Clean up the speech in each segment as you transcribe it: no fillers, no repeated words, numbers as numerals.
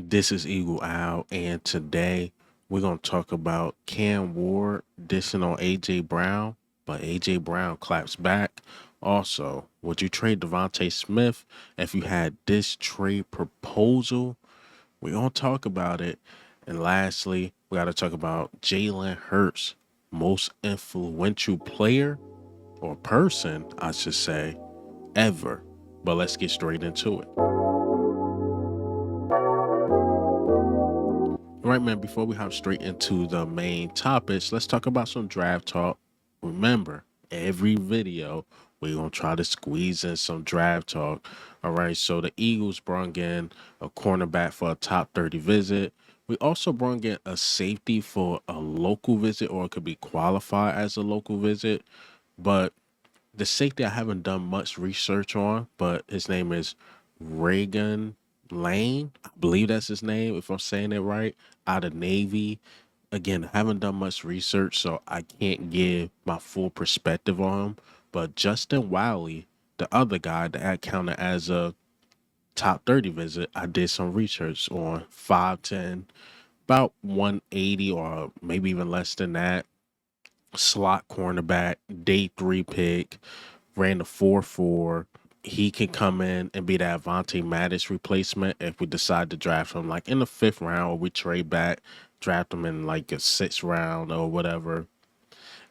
This is Eagle Owl, and today we're going to talk about Cam Ward dissing on AJ Brown, but AJ Brown claps back. Also, would you trade DeVonta Smith if you had this trade proposal? We're going to talk about it. And lastly, we got to talk about Jalen Hurts, most influential player or person, I should say, ever. But let's get straight into it. All right, man, before we hop straight into the main topics, let's talk about some draft talk. Remember, every video, we're going to try to squeeze in some draft talk. All right, so the Eagles brought in a cornerback for a top 30 visit. We also brought in a safety for a local visit, or it could be qualified as a local visit. But the safety I haven't done much research on, but his name is Reagan Lane. I believe that's his name, if I'm saying it right, out of Navy. Again, I haven't done much research, so I can't give my full perspective on him. But Justin Walley, the other guy that counted as a top 30 visit, I did some research on 5'10, about 180 or maybe even less than that. Slot cornerback, day 3 pick, ran the 4.4. He can come in and be that Avonte Mattis replacement if we decide to draft him like in the 5th round, or we trade back, draft him in like a 6th round or whatever.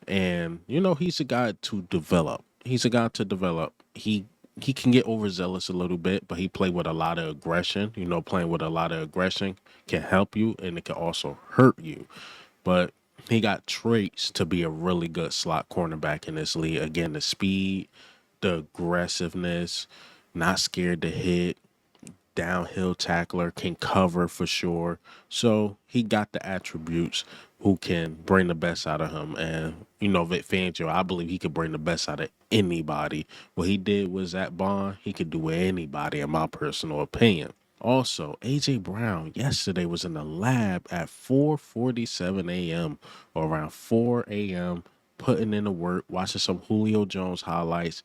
And he's a guy to develop. He's a guy to develop. He can get overzealous a little bit, but he played with a lot of aggression. Playing with a lot of aggression can help you and it can also hurt you. But he got traits to be a really good slot cornerback in this league. Again, the speed, the aggressiveness, not scared to hit, downhill tackler, can cover for sure. So he got the attributes who can bring the best out of him. And, Vic Fangio, I believe he could bring the best out of anybody. What he did was at Bond, he could do with anybody, in my personal opinion. Also, AJ Brown yesterday was in the lab at 4:47 a.m. or around 4 a.m. putting in the work, watching some Julio Jones highlights.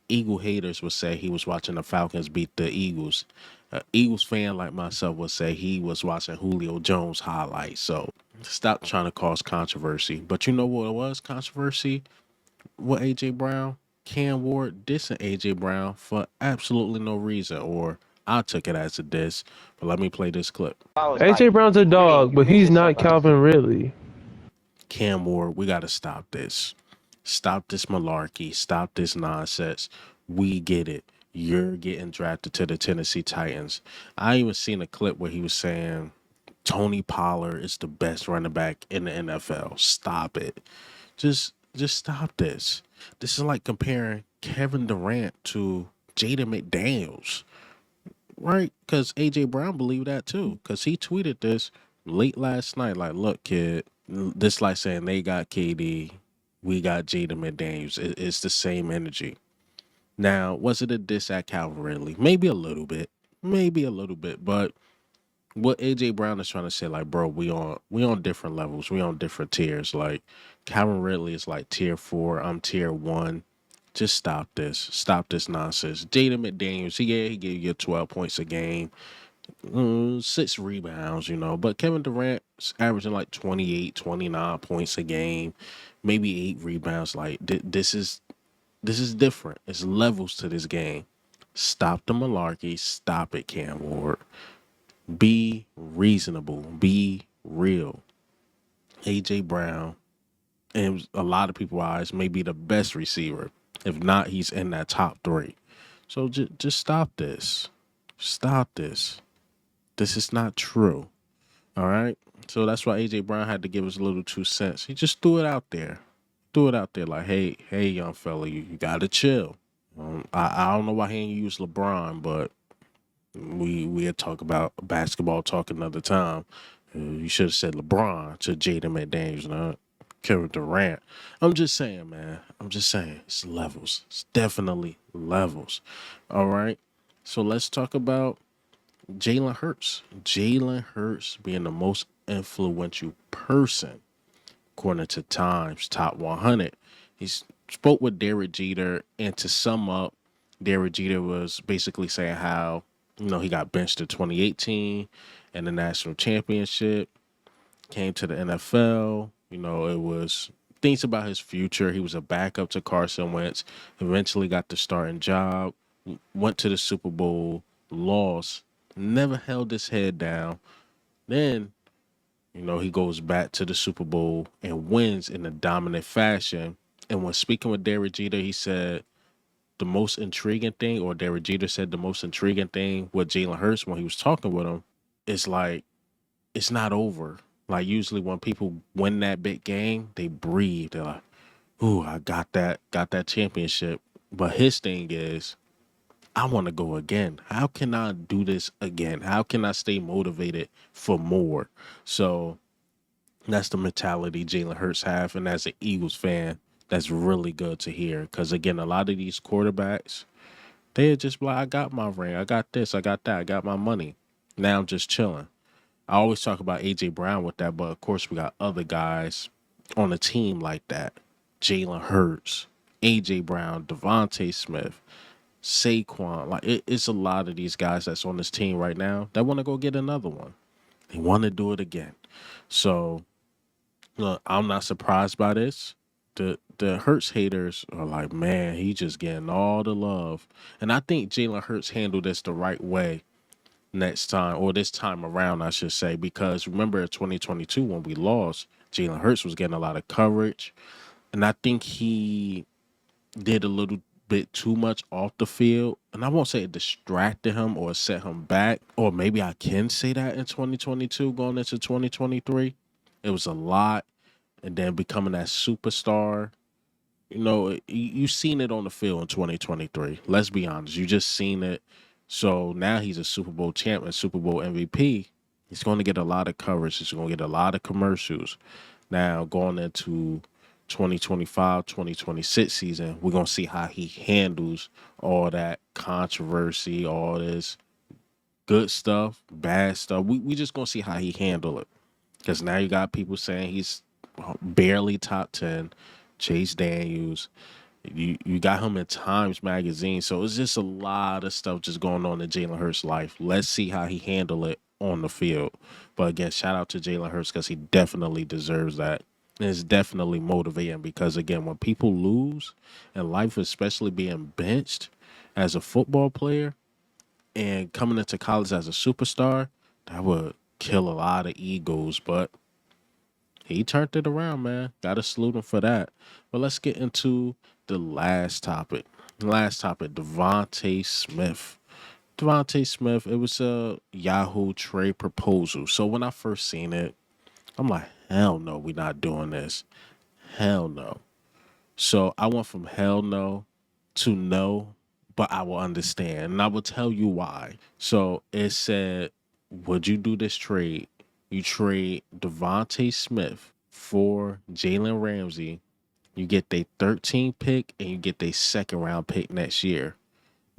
Eagle haters would say he was watching the Falcons beat the Eagles. Eagles fan like myself would say he was watching Julio Jones highlights. So stop trying to cause controversy. But you know what was controversy? What AJ Brown? Cam Ward dissing AJ Brown for absolutely no reason, or I took it as a diss. But let me play this clip. AJ Brown's a dog, but he's not Calvin Ridley. Cam Ward, we got to stop this. Stop this malarkey. Stop this nonsense. We get it. You're getting drafted to the Tennessee Titans. I even seen a clip where he was saying Tony Pollard is the best running back in the NFL. Stop it. Just stop this. This is like comparing Kevin Durant to Jaden McDaniels, right? Because AJ Brown believed that too. Because he tweeted this late last night. Like, look, kid, this like saying they got KD, we got Jaden McDaniels. It's the same energy. Now, was it a diss at Calvin Ridley? Maybe a little bit. Maybe a little bit. But what AJ Brown is trying to say, like, bro, we on different levels. We on different tiers. Like, Calvin Ridley is like tier 4. I'm tier 1. Just stop this. Stop this nonsense. Jaden McDaniels, he gave you 12 points a game, 6 rebounds, But Kevin Durant's averaging like 28, 29 points a game, maybe 8 rebounds. Like, this is different. It's levels to this game. Stop the malarkey. Stop it, Cam Ward. Be reasonable. Be real. AJ Brown, and a lot of people's eyes, may be the best receiver. If not, he's in that top 3. So just stop this. Stop this. This is not true. All right? So that's why AJ Brown had to give us a little 2 cents. He just threw it out there. Threw it out there like, hey, young fella, you got to chill. I don't know why he ain't use LeBron, but we'll talk about basketball talk another time. You should have said LeBron to Jaden McDaniels, not Kevin Durant. I'm just saying, man. I'm just saying. It's levels. It's definitely levels. All right. So let's talk about Jalen Hurts. Jalen Hurts being the most influential person, according to Times Top 100. He spoke with Derek Jeter, and to sum up, Derek Jeter was basically saying how he got benched in 2018, in the national championship, came to the NFL. You know, it was things about his future. He was a backup to Carson Wentz, eventually got the starting job, went to the Super Bowl, lost, never held his head down. Then, you know, he goes back to the Super Bowl and wins in a dominant fashion. And when speaking with Derek Jeter, he said the most intriguing thing, or Derek Jeter said the most intriguing thing with Jalen Hurts when he was talking with him is like, it's not over. Like usually when people win that big game, they breathe. They're like, "Ooh, I got that championship." But his thing is, I want to go again. How can I do this again? How can I stay motivated for more? So that's the mentality Jalen Hurts have, and as an Eagles fan, that's really good to hear. Because again, a lot of these quarterbacks, they're just like, "I got my ring, I got this, I got that, I got my money. Now I'm just chilling." I always talk about AJ Brown with that, but of course we got other guys on the team like that. Jalen Hurts, AJ Brown, DeVonta Smith, Saquon. Like it's a lot of these guys that's on this team right now that want to go get another one. They want to do it again. So look, I'm not surprised by this. The Hurts haters are like, man, he just getting all the love. And I think Jalen Hurts handled this the right way next time, or this time around, I should say, because remember in 2022 when we lost, Jalen Hurts was getting a lot of coverage, and I think he did a little bit too much off the field. And I won't say it distracted him or set him back, or maybe I can say that in 2022 going into 2023, it was a lot, and then becoming that superstar. You know, you seen it on the field in 2023. Let's be honest, you just seen it. So now he's a Super Bowl champ and Super Bowl MVP. He's going to get a lot of coverage. He's going to get a lot of commercials. Now going into 2025, 2026 season, we're going to see how he handles all that controversy, all this good stuff, bad stuff. We just going to see how he handle it. Because now you got people saying he's barely top 10. Chase Daniels, you got him in Times Magazine. So it's just a lot of stuff just going on in Jalen Hurts' life. Let's see how he handle it on the field. But again, shout out to Jalen Hurts because he definitely deserves that. And it's definitely motivating because again, when people lose in life, especially being benched as a football player and coming into college as a superstar, that would kill a lot of egos. But he turned it around, man. Gotta salute him for that. But let's get into the last topic. Last topic, DeVonta Smith. DeVonta Smith, it was a Yahoo trade proposal. So when I first seen it, I'm like, hell no, we're not doing this. Hell no. So I went from hell no to no, but I will understand. And I will tell you why. So it said, would you do this trade? You trade DeVonta Smith for Jalen Ramsey. You get their 13th pick and you get their second round pick next year.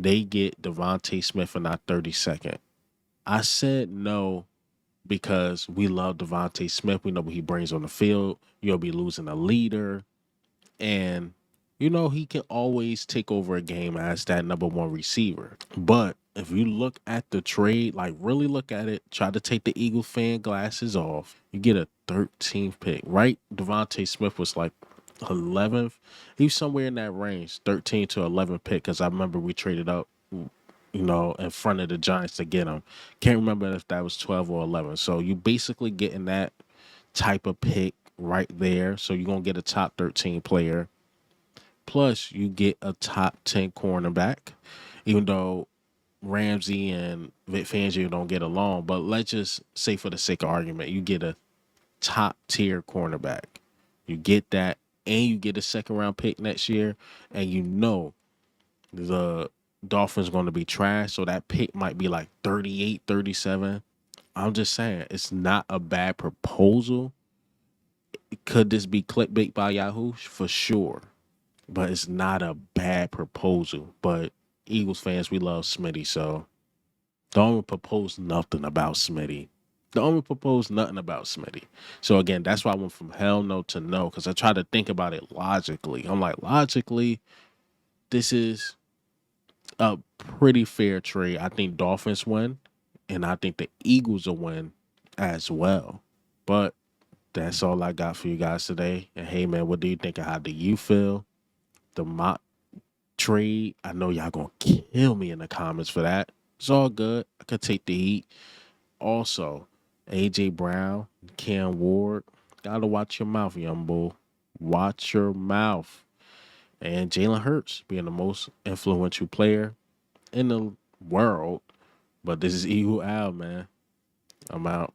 They get DeVonta Smith in our 32nd. I said no because we love DeVonta Smith. We know what he brings on the field. You'll be losing a leader. And, you know, he can always take over a game as that number one receiver. But if you look at the trade, like really look at it, try to take the Eagle fan glasses off, you get a 13th pick, right? DeVonta Smith was like 11th. He was somewhere in that range, 13 to 11 pick, because I remember we traded up, you know, in front of the Giants to get him. Can't remember if that was 12 or 11. So you basically getting that type of pick right there. So you're going to get a top 13 player. Plus, you get a top 10 cornerback, even though Ramsey and Vic Fangio don't get along. But let's just say, for the sake of argument, you get a top tier cornerback. You get that, and you get a second round pick next year, and you know the Dolphins going to be trash. So that pick might be like 38, 37. I'm just saying, it's not a bad proposal. Could this be clickbait by Yahoo? For sure. But it's not a bad proposal. But Eagles fans, we love Smitty, so don't propose nothing about Smitty. Don't propose nothing about Smitty. So again, that's why I went from hell no to no, because I tried to think about it logically. I'm like, logically, this is a pretty fair trade. I think Dolphins win. and I think the Eagles will win as well. But that's all I got for you guys today. And hey, man, what do you think? How do you feel? The mock trade. I know y'all gonna kill me in the comments for that. It's all good. I could take the heat. Also, AJ Brown, Cam Ward, gotta watch your mouth, young bull. Watch your mouth. And Jalen Hurts being the most influential player in the world. But this is Eagle Al, man. I'm out.